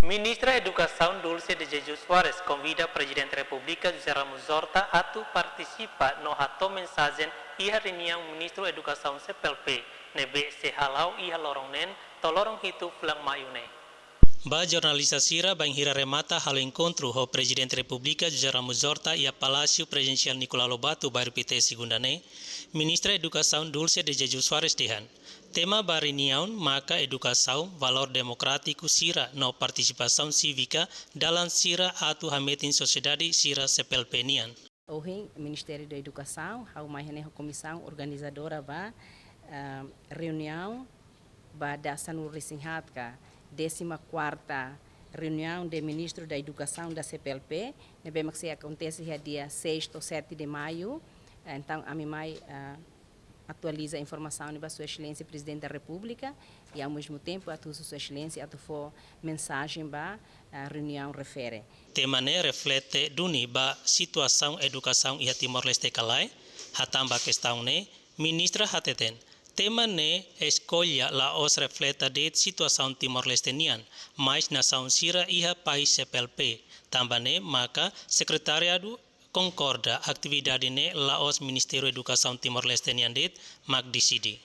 Ministra Educação Dulce de Jesus Soares convida Presidente da República José Ramos Horta a participar no ato mensagem e a reunião Ministro Educação CPLP nebe sehalau e lorong nen tolorong hitu flang mayune. Ba jornalista Sira banghira remata halo encontro ho Presidente República José Ramos Horta e a Palácio Presidencial Nicolau Lobato baru PT Segundane, Ministra Educação Dulce de Jesus Soares dihan. Tema bariniaun maka edukação valor democrático Sira no participação cívica dalam Sira atu hametin sociedade Sira CPLP-nian. Hoje, o Ministério da Educação, a comissão organizadora reunião da Sanur Risinhatka, 14ª reunião de ministro da Educação da CPLP, que acontece dia 6 ou 7 de maio. Então, a minha atualiza a informação para Sua Excelência Presidente da República e, ao mesmo tempo, a Sua Excelência for mensagem para a reunião refere. Tema ne reflete duni ba situação educação e Timor-Leste kalai, hatamba questão ne ministra hateten. Tema ne escolha la os refleta de situação Timor-Leste nian, mais nação Sira iha país CPLP. Tambane maka secretariado concorda atividade ne laos Ministério Educação Timor-Leste niandet mag decidi.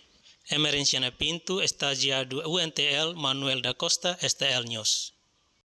Emerenciana Pinto, estagiário UNTL Manuel da Costa, STL News.